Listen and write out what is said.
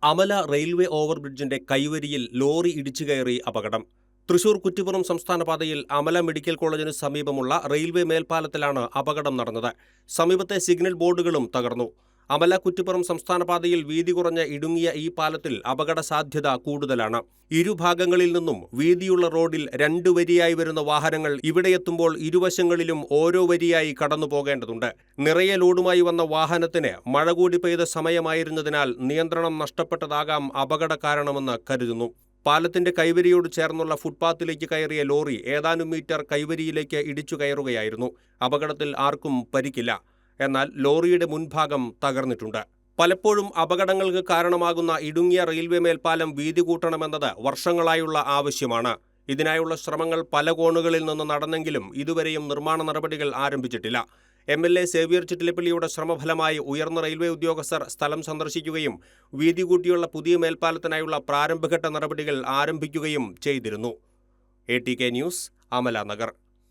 Amala railway ഓവർബ്രിഡ്ജിന്റെ കൈവരിയിൽ lorry ഇടിച്ചുകയറി അപകടം. തൃശൂർ കുറ്റിപ്പുറം സംസ്ഥാന പാതയിൽ അമല മെഡിക്കൽ കോളേജിന് സമീപമുള്ള റെയിൽവേ മേൽപ്പാലത്തിലാണ് അപകടം നടന്നത്. സമീപത്തെ സിഗ്നൽ ബോർഡുകളും തകർന്നു. അമല കുറ്റിപ്പുറം സംസ്ഥാന പാതയിൽ വീതി കുറഞ്ഞ ഇടുങ്ങിയ ഈ പാലത്തിൽ അപകട സാധ്യത കൂടുതലാണ്. ഇരുഭാഗങ്ങളിൽ നിന്നും വീതിയുള്ള റോഡിൽ രണ്ടു വരിയായി വരുന്ന വാഹനങ്ങൾ ഇവിടെയെത്തുമ്പോൾ ഇരുവശങ്ങളിലും ഓരോ വരിയായി കടന്നു പോകേണ്ടതുണ്ട്. നിറയെ ലോഡുമായി വന്ന വാഹനത്തിന് മഴ കൂടി പെയ്ത സമയമായിരുന്നതിനാൽ നിയന്ത്രണം നഷ്ടപ്പെട്ടതാകാം അപകട കാരണമെന്ന് കരുതുന്നു. പാലത്തിന്റെ കൈവരിയോട് ചേർന്നുള്ള ഫുട്പാത്തിലേക്ക് കയറിയ ലോറി ഏതാനും മീറ്റർ കൈവരിയിലേക്ക് ഇടിച്ചു കയറുകയായിരുന്നു. അപകടത്തിൽ ആർക്കും പരിക്കില്ല. എന്നാൽ ലോറിയുടെ മുൻഭാഗം തകർന്നിട്ടുണ്ട്. പലപ്പോഴും അപകടങ്ങൾക്ക് കാരണമാകുന്ന ഇടുങ്ങിയ റെയിൽവേ മേൽപ്പാലം വീതി കൂട്ടണമെന്നത് വർഷങ്ങളായുള്ള ആവശ്യമാണ്. ഇതിനായുള്ള ശ്രമങ്ങൾ പല കോണുകളിൽ നിന്ന് നടന്നെങ്കിലും ഇതുവരെയും നിർമ്മാണ നടപടികൾ ആരംഭിച്ചിട്ടില്ല. MLA സേവ്യർ ചിറ്റിലപ്പള്ളിയുടെ ശ്രമഫലമായി ഉയർന്ന റെയിൽവേ ഉദ്യോഗസ്ഥർ സ്ഥലം സന്ദർശിക്കുകയും വീതി കൂട്ടിയുള്ള പുതിയ മേൽപ്പാലത്തിനായുള്ള പ്രാരംഭഘട്ട നടപടികൾ ആരംഭിക്കുകയും ചെയ്തിരുന്നു. ATK news, Amala Nagar.